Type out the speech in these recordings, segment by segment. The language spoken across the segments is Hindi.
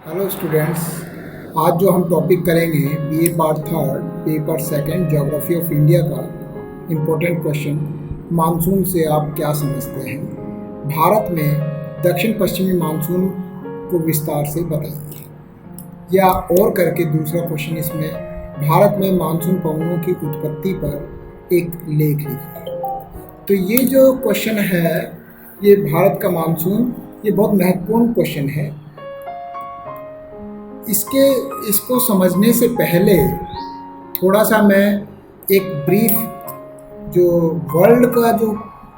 Hello students. आज जो हम टॉपिक करेंगे BA part third paper second geography of India का इम्पोर्टेंट क्वेश्चन, मानसून से आप क्या समझते हैं। भारत में दक्षिण पश्चिमी मानसून को विस्तार से बताइए। या और करके दूसरा क्वेश्चन इसमें, भारत में मानसून पवनों की उत्पत्ति पर एक लेख लिखिए। तो ये जो क्वेश्चन है, ये भारत का मानसून, ये बहुत महत्वपूर्ण क्वेश्चन है। इसको समझने से पहले थोड़ा सा मैं एक ब्रीफ जो वर्ल्ड का जो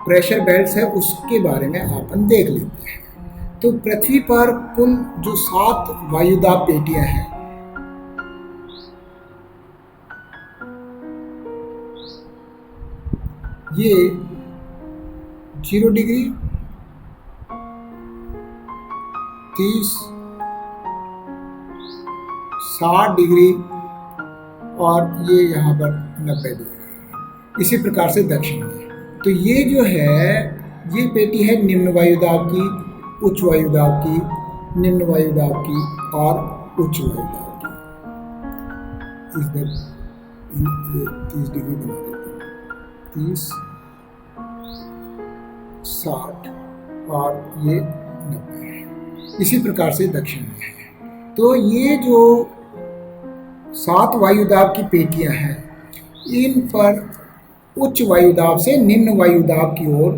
प्रेशर बेल्ट्स है उसके बारे में अपन देख लेते हैं। तो पृथ्वी पर कुल जो 7 वायुदाब पेटियां हैं, ये 0 डिग्री, 30, 60 डिग्री और ये यहाँ पर 90 डिग्री, इसी प्रकार से दक्षिण में। तो ये जो है, ये पेटी है निम्न वायुदाब की, उच्च वायुदाब की, निम्न वायुदाब की और उच्च वायुदाब की। ये 30 डिग्री बना देते हैं, 30, 60 और ये 90। इसी प्रकार से दक्षिण में है। तो ये जो 7 वायुदाब की पेटियां हैं, इन पर उच्च वायुदाब से निम्न वायुदाब की ओर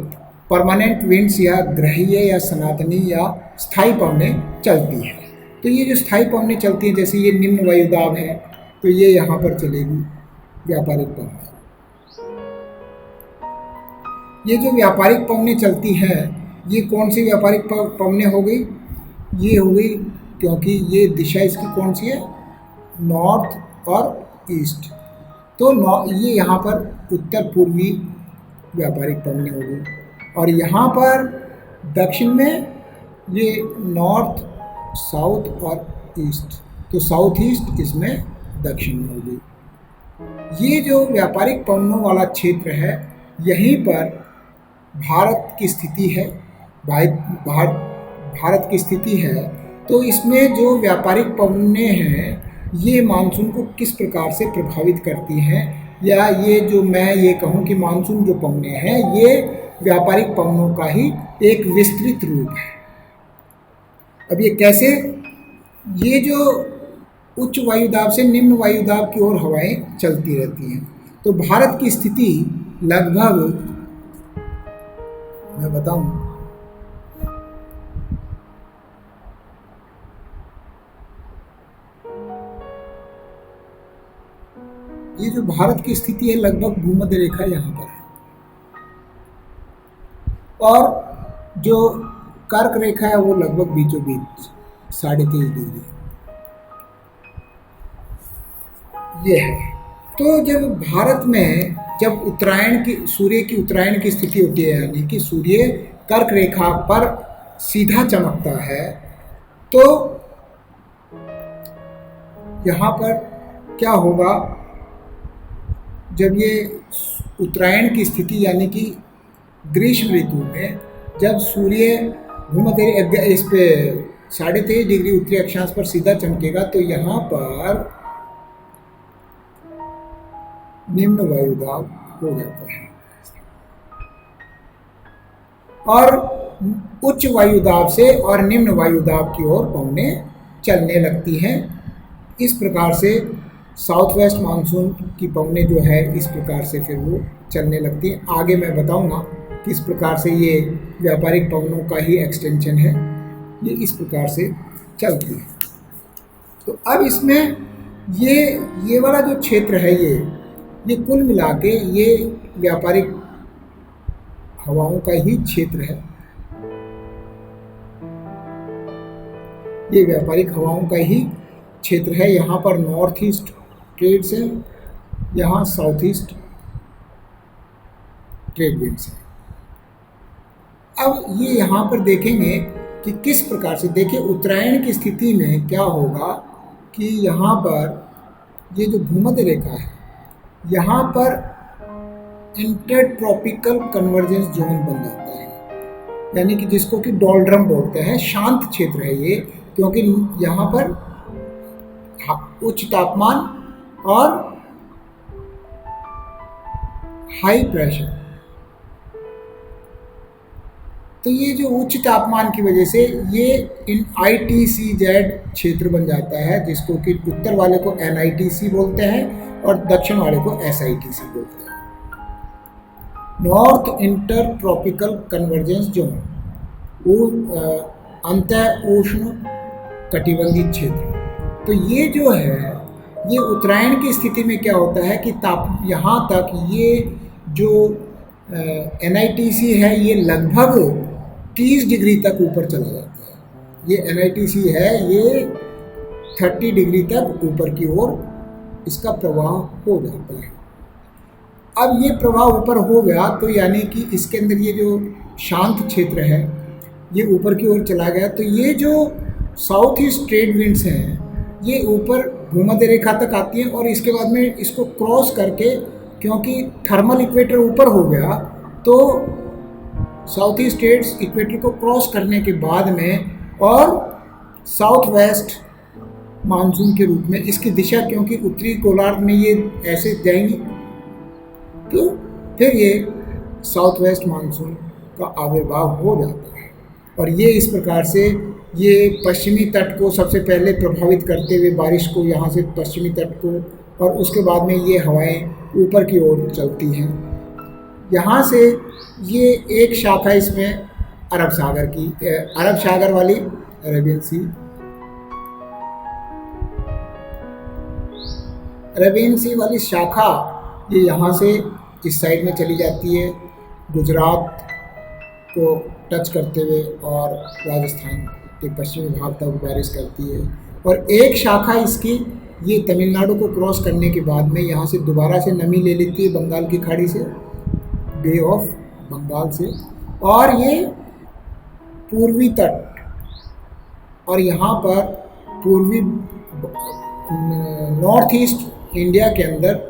परमानेंट विंड्स या ग्रहीय या सनातनी या स्थायी पवनें चलती हैं। तो ये जो स्थायी पवनें चलती हैं, जैसे ये निम्न वायुदाब है तो ये यहाँ पर चलेगी व्यापारिक पवनें। ये जो व्यापारिक पवनें चलती हैं, ये कौन सी व्यापारिक पवनें हो गई? ये हो गई क्योंकि ये दिशा इसकी कौन सी है, नॉर्थ और ईस्ट। तो ये यहाँ पर उत्तर पूर्वी व्यापारिक पवनें हो गई, और यहाँ पर दक्षिण में ये नॉर्थ, साउथ और ईस्ट। तो साउथ ईस्ट इसमें दक्षिण में हो गई। ये जो व्यापारिक पवनों वाला क्षेत्र है, यहीं पर भारत की स्थिति है। भारत की स्थिति है। तो इसमें जो व्यापारिक पवनें हैं, ये मानसून को किस प्रकार से प्रभावित करती हैं, या ये जो मैं ये कहूँ कि मानसून जो पवनें हैं, ये व्यापारिक पवनों का ही एक विस्तृत रूप है। अब ये कैसे? ये जो उच्च वायुदाब से निम्न वायुदाब की ओर हवाएं चलती रहती हैं। तो भारत की स्थिति लगभग, मैं बताऊं, ये जो भारत की स्थिति है, लगभग भूमध्य रेखा यहाँ पर है, और जो कर्क रेखा है वो लगभग बीचों बीच 23.5 डिग्री ये है। तो जब भारत में जब उत्तरायण की, सूर्य की उत्तरायण की स्थिति होती है, यानी कि सूर्य कर्क रेखा पर सीधा चमकता है, तो यहाँ पर क्या होगा? जब ये उत्तरायण की स्थिति यानी कि ग्रीष्म ऋतु में जब सूर्य भूमध्य इस पे 23.5 डिग्री उत्तरी अक्षांश पर सीधा चमकेगा, तो यहाँ पर निम्न वायुदाब हो जाता है और उच्च वायुदाब से और निम्न वायुदाब की ओर पवनें चलने लगती हैं। इस प्रकार से साउथ वेस्ट मानसून की पवनें जो है, इस प्रकार से फिर वो चलने लगती हैं। आगे मैं बताऊंगा किस प्रकार से ये व्यापारिक पवनों का ही एक्सटेंशन है, ये इस प्रकार से चलती है। तो अब इसमें ये वाला जो क्षेत्र है, ये कुल मिला के ये व्यापारिक हवाओं का ही क्षेत्र है। ये व्यापारिक हवाओं का ही क्षेत्र है। यहाँ पर नॉर्थ ईस्ट ट्रेड्स हैं, यहाँ साउथ ईस्ट ट्रेड विंड्स हैं। अब ये यहाँ पर देखेंगे कि किस प्रकार से, देखिए उत्तरायण की स्थिति में क्या होगा कि यहाँ पर ये जो भूमध्य रेखा है, यहाँ पर इंटरट्रॉपिकल कन्वर्जेंस जोन बन जाता है, यानी कि जिसको कि डोल्ड्रम बोलते हैं, शांत क्षेत्र है ये। क्योंकि यहाँ पर उच्च तापमान और हाई प्रेशर। तो ये जो उच्च तापमान की वजह से ये इन ITCZ क्षेत्र बन जाता है, जिसको कि उत्तर वाले को NITC बोलते हैं और दक्षिण वाले को SITC बोलते हैं। North inter tropical convergence zone, अंतः उष्ण कटिबंधीय क्षेत्र। तो ये जो है, ये उत्तरायण की स्थिति में क्या होता है कि यहाँ तक ये जो NITC है ये लगभग 30 डिग्री तक ऊपर चला जाता है। ये NITC है, ये 30 डिग्री तक ऊपर की ओर इसका प्रवाह हो जाता है। अब ये प्रवाह ऊपर हो गया तो यानी कि इसके अंदर ये जो शांत क्षेत्र है ये ऊपर की ओर चला गया। तो ये जो साउथ ईस्ट ट्रेड विंड्स हैं ये ऊपर भूमध्य रेखा तक आती हैं और इसके बाद में इसको क्रॉस करके, क्योंकि थर्मल इक्वेटर ऊपर हो गया तो साउथ ईस्ट ट्रेड्स इक्वेटर को क्रॉस करने के बाद में और साउथ वेस्ट मानसून के रूप में इसकी दिशा, क्योंकि उत्तरी गोलार्ध में ये ऐसे जाएंगी तो फिर ये साउथ वेस्ट मानसून का आविर्भाव हो जाता है। और ये इस प्रकार से ये पश्चिमी तट को सबसे पहले प्रभावित करते हुए बारिश को यहाँ से पश्चिमी तट को, और उसके बाद में ये हवाएं ऊपर की ओर चलती हैं। यहाँ से ये एक शाखा इसमें अरब सागर की, अरब सागर वाली अरेबियन सी वाली शाखा ये यहाँ से इस साइड में चली जाती है, गुजरात को टच करते हुए और राजस्थान के पश्चिमी भाग तक बारिश करती है। और एक शाखा इसकी ये तमिलनाडु को क्रॉस करने के बाद में यहाँ से दोबारा से नमी ले लेती है बंगाल की खाड़ी से, बे ऑफ बंगाल से, और ये पूर्वी तट और यहाँ पर पूर्वी नॉर्थ ईस्ट इंडिया के अंदर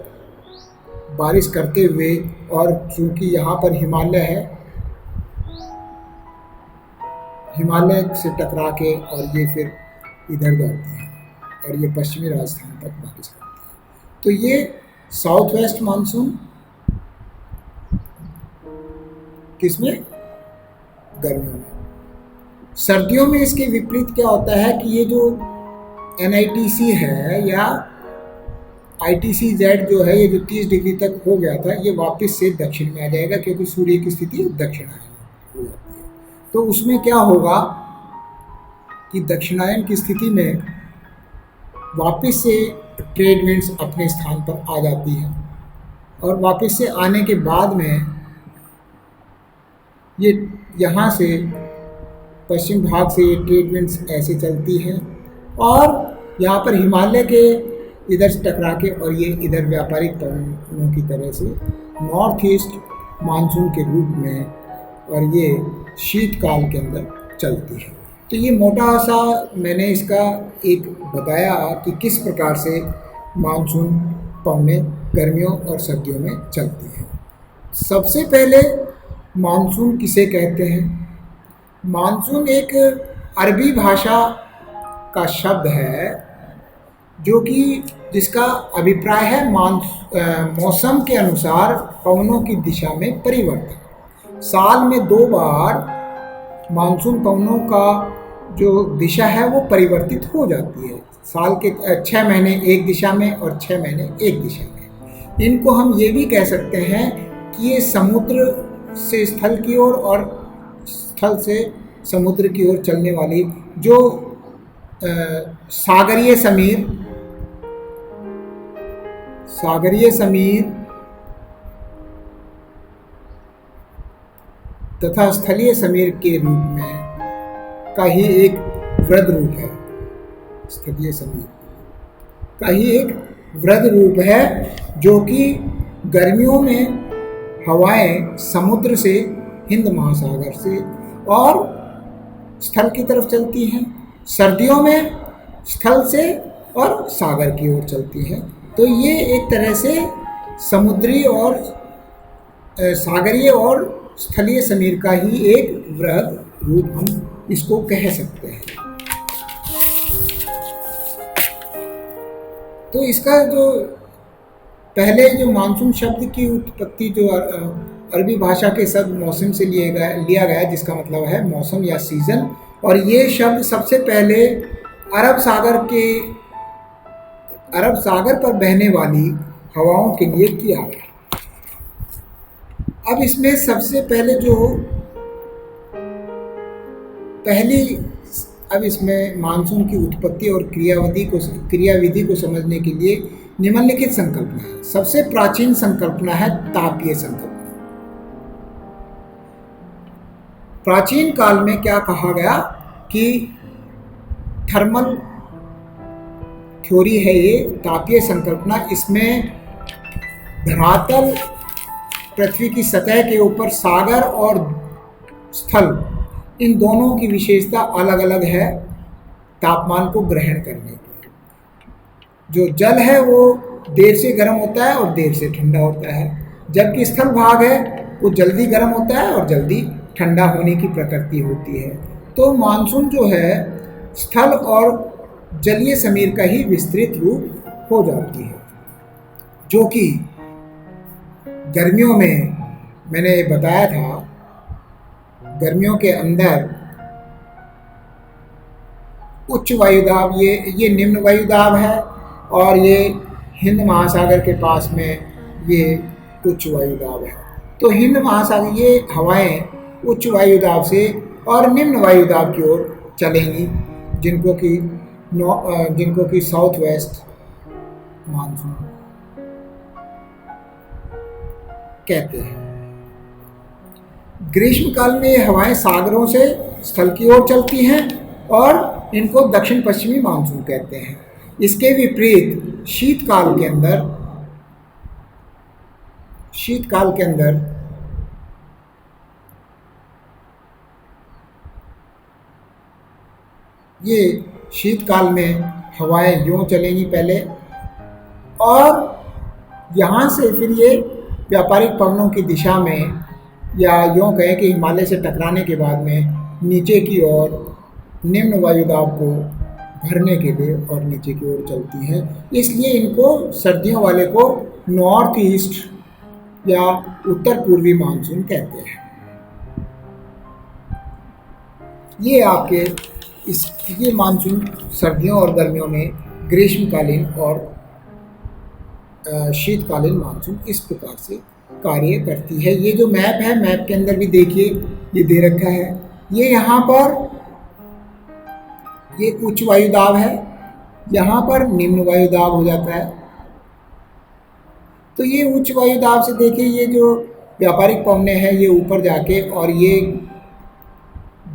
बारिश करते हुए, और चूँकि यहाँ पर हिमालय है, हिमालय से टकरा के और ये फिर इधर जाती है और ये पश्चिमी राजस्थान तक बारिश करती है। तो ये साउथ वेस्ट मानसून किसमें? गर्मियों में। सर्दियों में इसके विपरीत क्या होता है कि ये जो NITC है या ITCZ जो है, ये जो 30 डिग्री तक हो गया था, ये वापस से दक्षिण में आ जाएगा, क्योंकि सूर्य की स्थिति दक्षिणायन हो जाती है। तो उसमें क्या होगा कि दक्षिणायन की स्थिति में वापस से ट्रेड विंड्स अपने स्थान पर आ जाती है, और वापस से आने के बाद में ये यहाँ से पश्चिम भाग से ये ट्रेड विंड्स ऐसे चलती हैं और यहाँ पर हिमालय के इधर से टकरा के और ये इधर व्यापारिक पवनों की तरह से नॉर्थ ईस्ट मानसून के रूप में, और ये शीतकाल के अंदर चलती है। तो ये मोटा सा मैंने इसका एक बताया कि किस प्रकार से मानसून पवनें गर्मियों और सर्दियों में चलती हैं। सबसे पहले मानसून किसे कहते हैं? मानसून एक अरबी भाषा का शब्द है जो कि जिसका अभिप्राय है मौसम के अनुसार पवनों की दिशा में परिवर्तन। साल में 2 बार मानसून पवनों का जो दिशा है वो परिवर्तित हो जाती है। साल के 6 महीने एक दिशा में और 6 महीने एक दिशा में। इनको हम ये भी कह सकते हैं कि ये समुद्र से स्थल की ओर और स्थल से समुद्र की ओर चलने वाली जो सागरीय समीर तथा स्थलीय समीर के रूप में का ही एक वृद्ध रूप है। स्थलीय समीर का ही एक वृद्ध रूप है जो कि गर्मियों में हवाएं समुद्र से, हिंद महासागर से और स्थल की तरफ चलती हैं, सर्दियों में स्थल से और सागर की ओर चलती हैं। तो ये एक तरह से समुद्री और सागरीय और स्थलीय समीर का ही एक वृहद रूप हम इसको कह सकते हैं। तो इसका जो पहले जो मानसून शब्द की उत्पत्ति जो अरबी भाषा के शब्द मौसम से लिया गया जिसका मतलब है मौसम या सीजन, और ये शब्द सबसे पहले अरब सागर पर बहने वाली हवाओं के लिए किया गया। अब इसमें सबसे पहले अब इसमें मानसून की उत्पत्ति और क्रियाविधि को समझने के लिए निम्नलिखित संकल्पना है। सबसे प्राचीन संकल्पना है तापीय संकल्पना। प्राचीन काल में क्या कहा गया कि थर्मल थ्योरी है ये तापीय संकल्पना। इसमें धरातल पृथ्वी की सतह के ऊपर सागर और स्थल, इन दोनों की विशेषता अलग अलग है तापमान को ग्रहण करने की। जो जल है वो देर से गर्म होता है और देर से ठंडा होता है, जबकि स्थल भाग है वो जल्दी गर्म होता है और जल्दी ठंडा होने की प्रकृति होती है। तो मानसून जो है स्थल और जलीय समीर का ही विस्तृत रूप हो जाती है, जो कि गर्मियों में मैंने बताया था, गर्मियों के अंदर उच्च वायुदाब, ये निम्न वायुदाब है, और ये हिंद महासागर के पास में ये उच्च वायुदाब है। तो हिंद महासागर ये हवाएं उच्च वायुदाब से और निम्न वायुदाब की ओर चलेंगी, जिनको कि साउथ वेस्ट मानसून कहते हैं। ग्रीष्म काल में ये हवाएं सागरों से स्थल की ओर चलती हैं और इनको दक्षिण पश्चिमी मानसून कहते हैं। इसके विपरीत शीतकाल के अंदर ये शीतकाल में हवाएं यूँ चलेंगी पहले, और यहाँ से फिर ये व्यापारिक पवनों की दिशा में, या यूँ कहें कि हिमालय से टकराने के बाद में नीचे की ओर निम्न वायुदाब को भरने के लिए और नीचे की ओर चलती हैं। इसलिए इनको सर्दियों वाले को नॉर्थ ईस्ट या उत्तर पूर्वी मानसून कहते हैं। ये मानसून सर्दियों और गर्मियों में ग्रीष्मकालीन और शीतकालीन मानसून इस प्रकार से कार्य करती है। ये जो मैप है, मैप के अंदर भी देखिए ये दे रखा है। ये यहाँ पर ये उच्च वायुदाब है, यहाँ पर निम्न वायुदाब हो जाता है। तो ये उच्च वायुदाब से देखिए ये जो व्यापारिक पवनें हैं ये ऊपर जाके और ये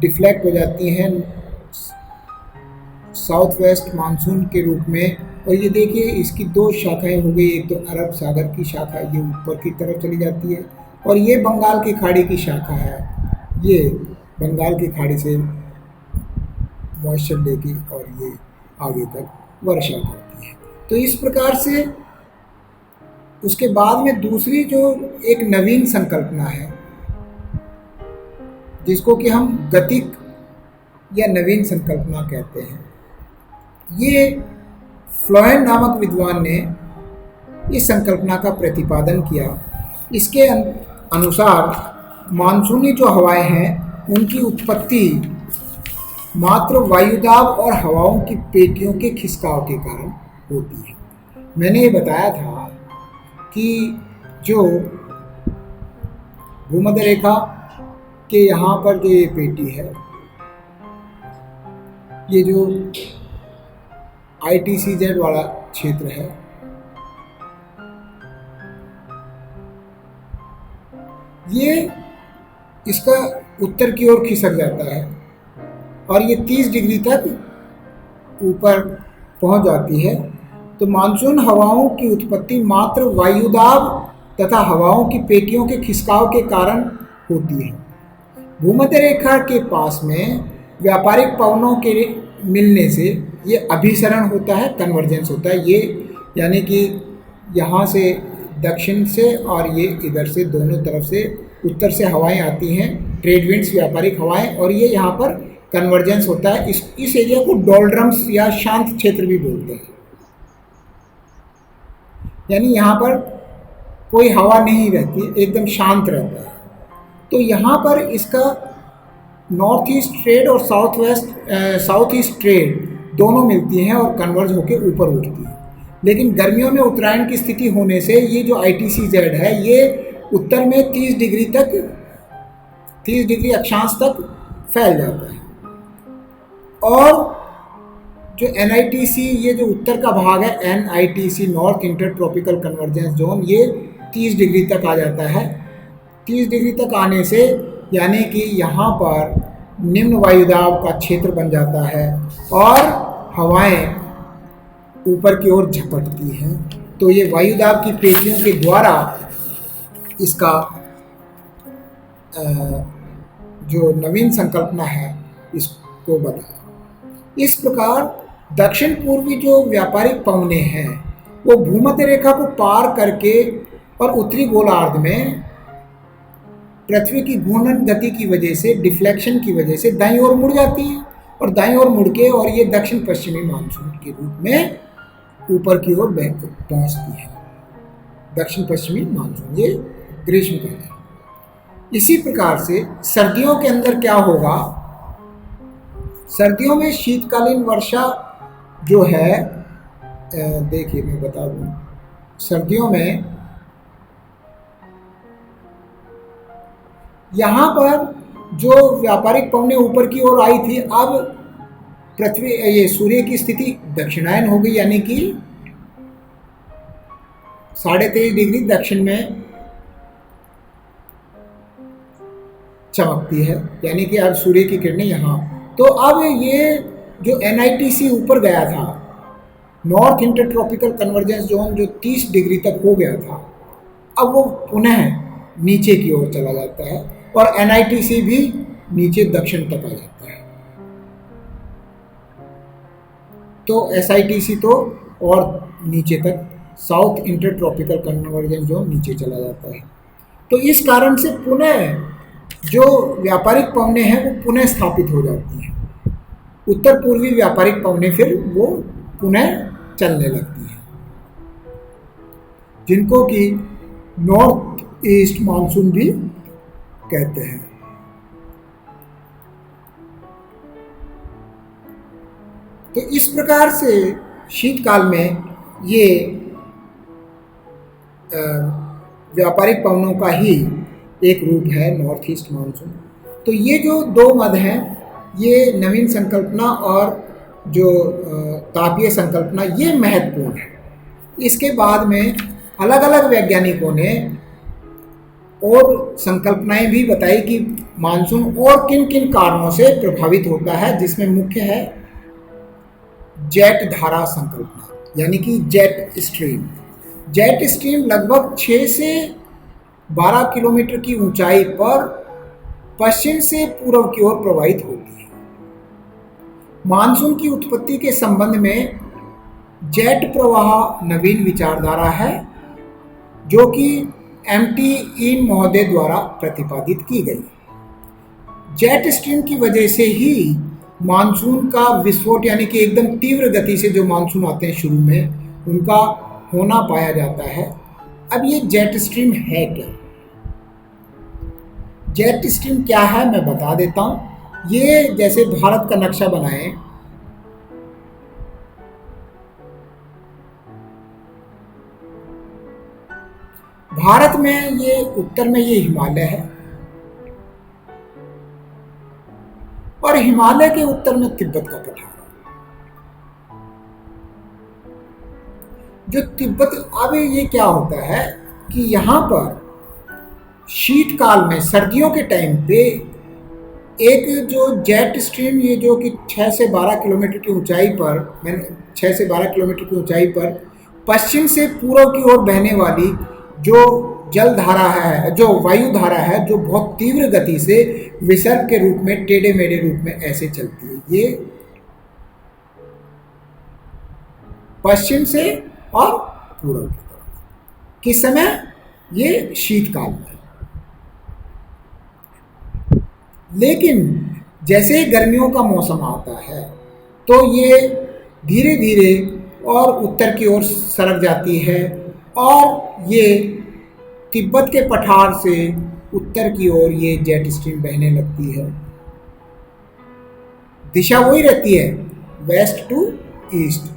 डिफ्लेक्ट हो जाती हैं साउथ वेस्ट मानसून के रूप में। और ये देखिए इसकी दो शाखाएं हो गई, एक तो अरब सागर की शाखा ये ऊपर की तरफ चली जाती है, और ये बंगाल की खाड़ी की शाखा है, ये बंगाल की खाड़ी से मॉइस्चर लेगी और ये आगे तक वर्षा करती है। तो इस प्रकार से उसके बाद में दूसरी जो एक नवीन संकल्पना है जिसको कि हम गतिक या नवीन संकल्पना कहते हैं, ये फ्लोएम नामक विद्वान ने इस संकल्पना का प्रतिपादन किया। इसके अनुसार मानसूनी जो हवाएं हैं उनकी उत्पत्ति मात्र वायुदाब और हवाओं की पेटियों के खिसकाव के कारण होती है। मैंने ये बताया था कि जो भूमध्य रेखा के यहाँ पर जो ये पेटी है, ये जो ITCZ वाला क्षेत्र है, ये इसका उत्तर की ओर खिसक जाता है और ये 30 डिग्री तक ऊपर पहुंच जाती है। तो मानसून हवाओं की उत्पत्ति मात्र वायुदाब तथा हवाओं की पेटियों के खिसकाव के कारण होती है। भूमध्य रेखा के पास में व्यापारिक पवनों के मिलने से ये अभिसरण होता है, कन्वर्जेंस होता है। ये यानी कि यहाँ से दक्षिण से और ये इधर से दोनों तरफ से उत्तर से हवाएं आती हैं, ट्रेड विंड्स व्यापारिक हवाएं, और ये यहाँ पर कन्वर्जेंस होता है। इस एरिया को डोल्ड्रम्स या शांत क्षेत्र भी बोलते हैं। यानी यहाँ पर कोई हवा नहीं रहती, एकदम शांत रहता है। तो यहाँ पर इसका नॉर्थ ईस्ट ट्रेड और साउथ ईस्ट ट्रेड दोनों मिलती हैं और कन्वर्ज होकर ऊपर उठती है। लेकिन गर्मियों में उत्तरायण की स्थिति होने से ये जो ITCZ है ये उत्तर में 30 डिग्री अक्षांश तक फैल जाता है, और जो NITC ये जो उत्तर का भाग है NITC north inter tropical convergence zone, ये 30 डिग्री तक आ जाता है। 30 डिग्री तक आने से यानी कि यहाँ पर निम्न वायुदाब का क्षेत्र बन जाता है और हवाएं ऊपर की ओर झपटती हैं। तो ये वायुदाब की पेटियों के द्वारा इसका जो नवीन संकल्पना है इसको बताया। इस प्रकार दक्षिण पूर्वी जो व्यापारिक पवने हैं वो भूमध्य रेखा को पार करके और उत्तरी गोलार्ध में पृथ्वी की घूर्णन गति की वजह से, डिफ्लेक्शन की वजह से दाईं ओर मुड़ जाती है, और दाईं ओर मुड़ के और ये दक्षिण पश्चिमी मानसून के रूप में ऊपर की ओर पहुंचती है। दक्षिण पश्चिमी मानसून ये ग्रीष्मकाल है। इसी प्रकार से सर्दियों के अंदर क्या होगा, सर्दियों में शीतकालीन वर्षा जो है, देखिए मैं बता दूं, सर्दियों में यहाँ पर जो व्यापारिक पवनें ऊपर की ओर आई थी, अब पृथ्वी ये सूर्य की स्थिति दक्षिणायन हो गई, यानी कि 23.5 डिग्री दक्षिण में चमकती है, यानी कि अब सूर्य की किरणें यहाँ। तो अब ये जो NITC ऊपर गया था, north inter tropical convergence zone, जो 30 डिग्री तक हो गया था, अब वो पुनः नीचे की ओर चला जाता है और NITC भी नीचे दक्षिण तक आ जाता है। तो SITC तो और नीचे तक, south inter tropical convergence zone नीचे चला जाता है। तो इस कारण से पुनः जो व्यापारिक पवनें हैं वो पुनः स्थापित हो जाती हैं। उत्तर पूर्वी व्यापारिक पवनें फिर वो पुनः चलने लगती हैं, जिनको कि नॉर्थ ईस्ट मानसून भी कहते हैं। तो इस प्रकार से शीतकाल में ये व्यापारिक पवनों का ही एक रूप है नॉर्थ ईस्ट मानसून। तो ये जो दो मद हैं, ये नवीन संकल्पना और जो तापीय संकल्पना, ये महत्वपूर्ण है। इसके बाद में अलग अलग वैज्ञानिकों ने और संकल्पनाएं भी बताई कि मानसून और किन किन कारणों से प्रभावित होता है, जिसमें मुख्य है जेट धारा संकल्पना, यानी कि जेट स्ट्रीम। जेट स्ट्रीम लगभग 6 से 12 किलोमीटर की ऊंचाई पर पश्चिम से पूर्व की ओर प्रवाहित होती है। मानसून की उत्पत्ति के संबंध में जेट प्रवाह नवीन विचारधारा है, जो कि MT ईन महोदय द्वारा प्रतिपादित की गई। जेट स्ट्रीम की वजह से ही मानसून का विस्फोट, यानी कि एकदम तीव्र गति से जो मानसून आते हैं शुरू में, उनका होना पाया जाता है। अब ये जेट स्ट्रीम है क्या? जेट स्ट्रीम क्या है मैं बता देता हूं। ये जैसे भारत का नक्शा बनाएं, भारत में ये उत्तर में ये हिमालय है और हिमालय के उत्तर में तिब्बत का पठार है। जो तिब्बत, अब ये क्या होता है कि यहाँ पर शीतकाल में, सर्दियों के टाइम पे एक जो जेट स्ट्रीम, ये जो कि 6 से 12 किलोमीटर की ऊंचाई पर, 6 से 12 किलोमीटर की ऊंचाई पर पश्चिम से पूर्व की ओर बहने वाली जो जल धारा है, जो वायु धारा है, जो बहुत तीव्र गति से विसर्ग के रूप में, टेढ़े मेढ़े रूप में ऐसे चलती है, ये पश्चिम से और पूर्व की तरफ। किस समय? ये शीतकाल में। लेकिन जैसे गर्मियों का मौसम आता है तो ये धीरे धीरे और उत्तर की ओर सरक जाती है और ये तिब्बत के पठार से उत्तर की ओर ये जेट स्ट्रीम बहने लगती है। दिशा वही रहती है, वेस्ट टू ईस्ट।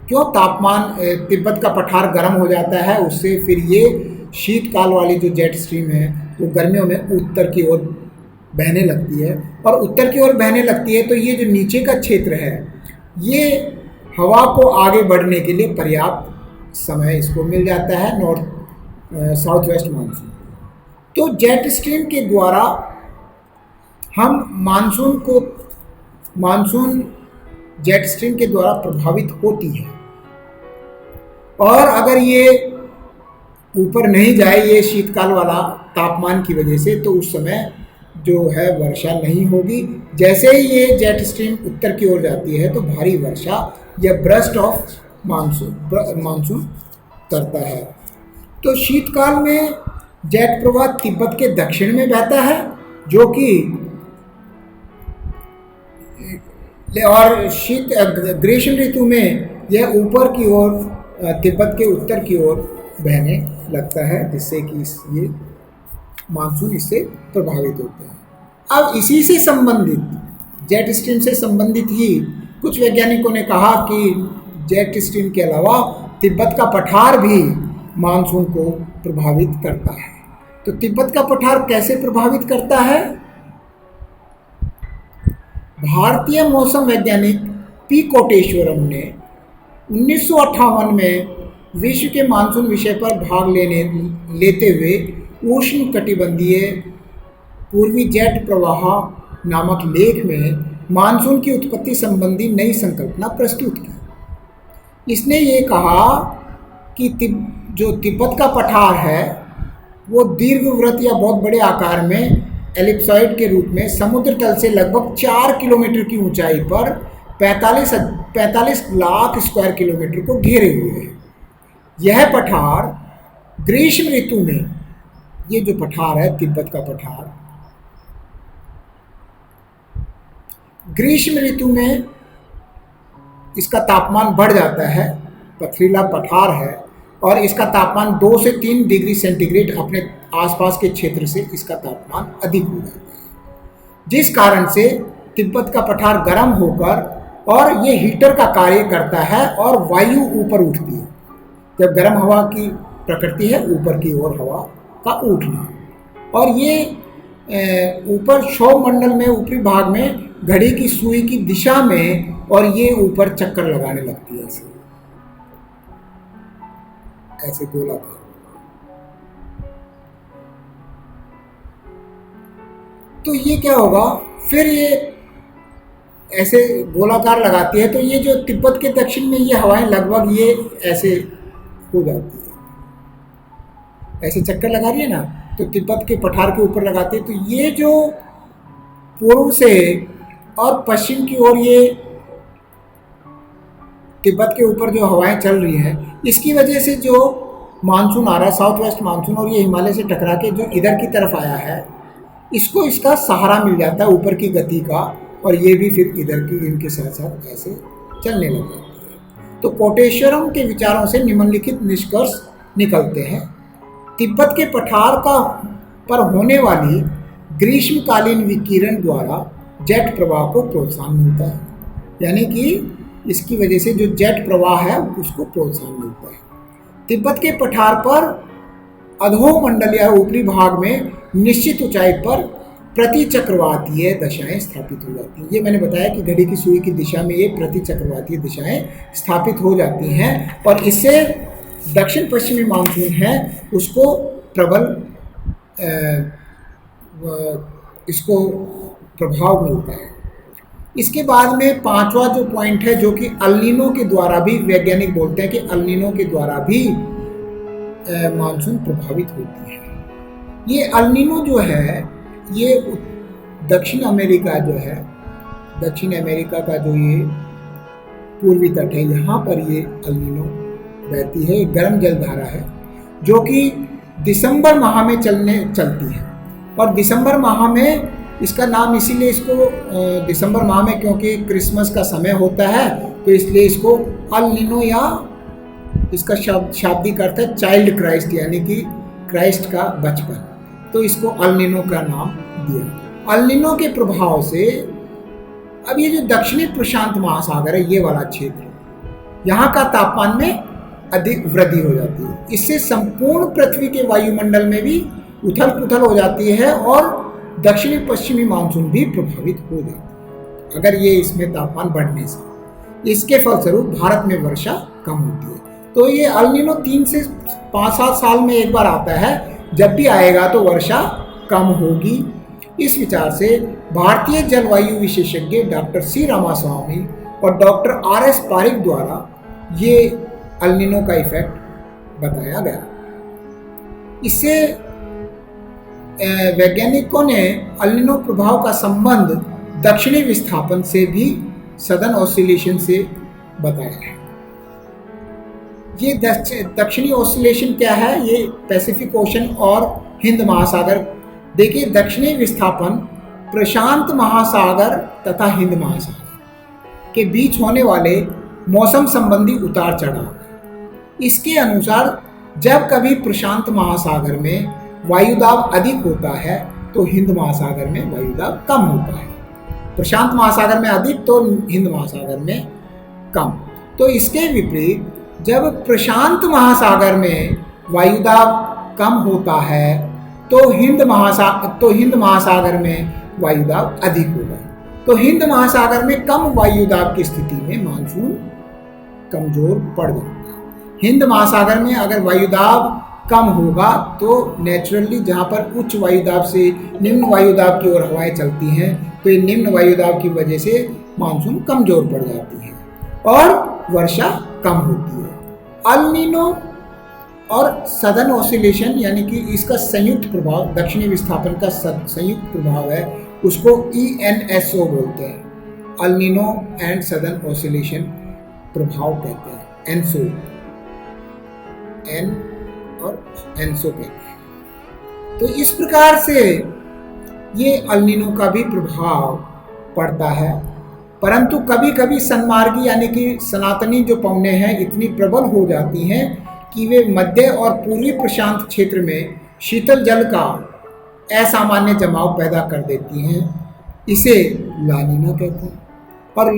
क्यों? तापमान तिब्बत का पठार गर्म हो जाता है, उससे फिर ये शीतकाल वाली जो जेट स्ट्रीम है वो गर्मियों में उत्तर की ओर बहने लगती है। और उत्तर की ओर बहने लगती है तो ये जो नीचे का क्षेत्र है ये हवा को आगे बढ़ने के लिए पर्याप्त समय इसको मिल जाता है, नॉर्थ साउथ वेस्ट मानसून। तो जेट स्ट्रीम के द्वारा हम मानसून जेट स्ट्रीम के द्वारा प्रभावित होती है। और अगर ये ऊपर नहीं जाए ये शीतकाल वाला तापमान की वजह से, तो उस समय जो है वर्षा नहीं होगी। जैसे ही ये जेट स्ट्रीम उत्तर की ओर जाती है तो भारी वर्षा या ब्रस्ट ऑफ मानसून करता है। तो शीतकाल में जेट प्रवाह तिब्बत के दक्षिण में बहता है, जो कि और ग्रीष्म ऋतु में यह ऊपर की ओर तिब्बत के उत्तर की ओर बहने लगता है, जिससे कि ये मानसून इससे प्रभावित होते हैं। अब इसी से संबंधित जेट स्ट्रीम से संबंधित ही कुछ वैज्ञानिकों ने कहा कि जेट स्ट्रीम के अलावा तिब्बत का पठार भी मानसून को प्रभावित करता है। तो तिब्बत का पठार कैसे प्रभावित करता है? भारतीय मौसम वैज्ञानिक पी कोटेश्वरम ने 1958 में विश्व के मानसून विषय पर भाग लेते हुए उष्ण कटिबंधीय पूर्वी जेट प्रवाह नामक लेख में मानसून की उत्पत्ति संबंधी नई संकल्पना प्रस्तुत की। इसने ये कहा कि जो तिब्बत का पठार है वो दीर्घवृत्त या बहुत बड़े आकार में एलिप्सॉइड के रूप में समुद्र तल से लगभग 4 किलोमीटर की ऊंचाई पर 45 लाख स्क्वायर किलोमीटर को घेरे हुए है। यह पठार ग्रीष्म ऋतु में, ये जो पठार है तिब्बत का पठार, ग्रीष्म ऋतु में इसका तापमान बढ़ जाता है, पथरीला पठार है और इसका तापमान 2 से 3 डिग्री सेंटीग्रेड अपने आसपास के क्षेत्र से इसका तापमान अधिक हो जाता है, जिस कारण से तिब्बत का पठार गर्म होकर और ये हीटर का कार्य करता है और वायु ऊपर उठती है। जब गर्म हवा की प्रकृति है ऊपर की ओर हवा का उठना, और ये ऊपर सौरमंडल में ऊपरी भाग में घड़ी की सुई की दिशा में, और ये ऊपर चक्कर लगाने लगती है ऐसे गोलाकार। तो ये क्या होगा, फिर ये ऐसे गोलाकार लगाती है तो ये जो तिब्बत के दक्षिण में ये हवाएं लगभग ये ऐसे हो जाती है, ऐसे चक्कर लगा रही है ना, तो तिब्बत के पठार के ऊपर लगाते हैं। तो ये जो पूर्व से और पश्चिम की ओर ये तिब्बत के ऊपर जो हवाएं चल रही हैं, इसकी वजह से जो मानसून आ रहा है साउथ वेस्ट मानसून, और ये हिमालय से टकरा के जो इधर की तरफ आया है, इसको इसका सहारा मिल जाता है ऊपर की गति का, और ये भी फिर इधर की इनके साथ साथ ऐसे चलने लग जाती है। तो कोटेश्वरम के विचारों से निम्नलिखित निष्कर्ष निकलते हैं। तिब्बत के पठार पर होने वाली ग्रीष्मकालीन विकिरण द्वारा जेट प्रवाह को प्रोत्साहन मिलता है, यानी कि इसकी वजह से जो जेट प्रवाह है उसको प्रोत्साहन मिलता है। तिब्बत के पठार पर अधोमंडल या ऊपरी भाग में निश्चित ऊंचाई पर प्रतिचक्रवातीय दशाएं स्थापित हो जाती हैं। ये मैंने बताया कि घड़ी की सुई की दिशा में ये प्रतिचक्रवातीय दिशाएं स्थापित हो जाती हैं, और इससे दक्षिण पश्चिमी मानसून है उसको प्रबल इसको प्रभाव मिलता है। इसके बाद में 5वां जो पॉइंट है, जो कि अल नीनो के द्वारा भी, वैज्ञानिक बोलते हैं कि अल नीनो के द्वारा भी मानसून प्रभावित होती है। ये अल नीनो जो है ये दक्षिण अमेरिका जो है, दक्षिण अमेरिका का जो ये पूर्वी तट है, यहाँ पर ये अल नीनो बहती है। एक गर्म जलधारा है जो कि दिसंबर माह में चलती है, और दिसंबर माह में इसका नाम इसीलिए इसको दिसंबर माह में, क्योंकि क्रिसमस का समय होता है, तो इसलिए इसको अल नीनो या इसका शाब्दिक अर्थ है चाइल्ड क्राइस्ट, यानी कि क्राइस्ट का बचपन। तो इसको अल नीनो का नाम दिया। अल नीनो के प्रभाव से अब ये जो दक्षिणी प्रशांत महासागर है, ये वाला क्षेत्र, यहाँ का तापमान में अधिक वृद्धि हो जाती है। इससे संपूर्ण पृथ्वी के वायुमंडल में भी उथल पुथल हो जाती है और दक्षिणी पश्चिमी मानसून भी प्रभावित हो जाती है अगर ये इसमें तापमान बढ़ने से। इसके फलस्वरूप भारत में वर्षा कम होती है। तो ये अल नीनो 3 से 5-7 साल में एक बार आता है। जब भी आएगा तो वर्षा कम होगी। इस विचार से भारतीय जलवायु विशेषज्ञ डॉक्टर सी रामास्वामी और डॉक्टर RS पारिक द्वारा ये अल नीनो का इफेक्ट बताया गया। इससे वैज्ञानिकों ने अल नीनो प्रभाव का संबंध दक्षिणी विस्थापन से भी सदर्न ऑसिलेशन से बताया है। ये दक्षिणी ऑसिलेशन क्या है? ये पैसिफिक ओशन और हिंद महासागर। देखिए, दक्षिणी विस्थापन प्रशांत महासागर तथा हिंद महासागर के बीच होने वाले मौसम संबंधी उतार चढ़ाव। इसके अनुसार जब कभी प्रशांत महासागर में वायुदाब अधिक होता है तो हिंद महासागर में वायुदाब कम होता है। प्रशांत महासागर में अधिक तो हिंद महासागर में कम। तो इसके विपरीत जब प्रशांत महासागर में वायुदाब कम होता है तो हिंद महासागर में वायुदाब अधिक होगा। तो हिंद महासागर में कम वायुदाब की स्थिति में मानसून कमजोर पड़ जाता है। हिंद महासागर में अगर वायुदाब कम होगा तो नेचुरली जहाँ पर उच्च वायुदाब से निम्न वायुदाब की ओर हवाएं चलती हैं, तो ये निम्न वायुदाब की वजह से मानसून कमजोर पड़ जाती है और वर्षा कम होती है। अल नीनो और सदर्न ऑसिलेशन यानी कि इसका संयुक्त प्रभाव, दक्षिणी विस्थापन का संयुक्त प्रभाव है, उसको ENSO बोलते हैं। El Nino and southern oscillation प्रभाव कहते हैं। एनसो, एन और एनसो कहते हैं। तो इस प्रकार से ये अल नीनो का भी प्रभाव पड़ता है। परंतु कभी कभी सन्मार्गी यानी कि सनातनी जो पवनें हैं इतनी प्रबल हो जाती हैं कि वे मध्य और पूर्वी प्रशांत क्षेत्र में शीतल जल का असामान्य जमाव पैदा कर देती हैं। इसे ला नीना कहते हैं, और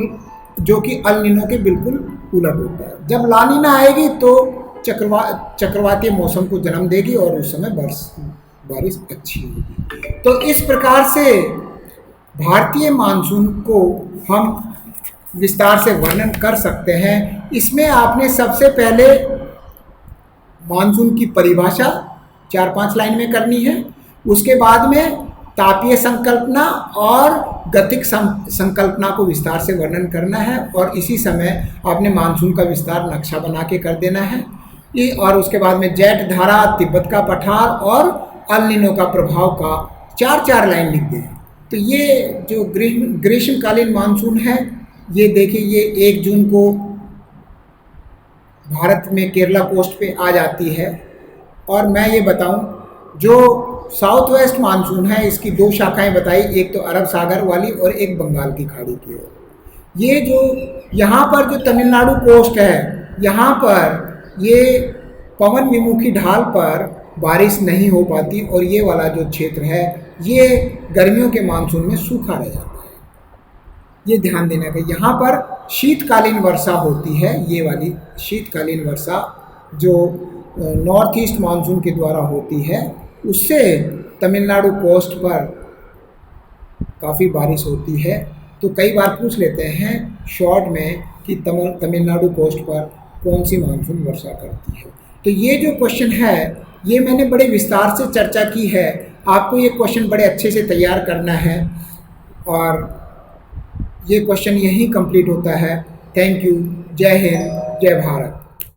जो कि अल नीनो के बिल्कुल उलट होता है। जब ला नीना आएगी तो चक्रवातीय मौसम को जन्म देगी और उस समय बारिश अच्छी होगी। तो इस प्रकार से भारतीय मानसून को हम विस्तार से वर्णन कर सकते हैं। इसमें आपने सबसे पहले मानसून की परिभाषा 4-5 लाइन में करनी है। उसके बाद में तापीय संकल्पना और गतिक संकल्पना को विस्तार से वर्णन करना है, और इसी समय आपने मानसून का विस्तार नक्शा बना के कर देना है। और उसके बाद में जेट धारा, तिब्बत का पठार और अल नीनो का प्रभाव का 4-4 लाइन लिख दें। तो ये जो ग्रीष्मकालीन मानसून है, ये देखिए, ये 1 जून को भारत में केरला कोस्ट पे आ जाती है। और मैं ये बताऊं, जो साउथ वेस्ट मानसून है इसकी 2 शाखाएं बताई, एक तो अरब सागर वाली और एक बंगाल की खाड़ी की ओर। ये जो यहाँ पर जो तमिलनाडु कोस्ट है, यहाँ पर ये पवन विमुखी ढाल पर बारिश नहीं हो पाती, और ये वाला जो क्षेत्र है ये गर्मियों के मानसून में सूखा रह जाता है। ये ध्यान देना कि यहाँ पर शीतकालीन वर्षा होती है। ये वाली शीतकालीन वर्षा जो नॉर्थ ईस्ट मानसून के द्वारा होती है, उससे तमिलनाडु कोस्ट पर काफ़ी बारिश होती है। तो कई बार पूछ लेते हैं शॉर्ट में कि तमिलनाडु कोस्ट पर कौन सी मानसून वर्षा करती है। तो ये जो क्वेश्चन है ये मैंने बड़े विस्तार से चर्चा की है। आपको ये क्वेश्चन बड़े अच्छे से तैयार करना है, और ये क्वेश्चन यहीं कंप्लीट होता है। Thank you. जय हिंद, जय भारत।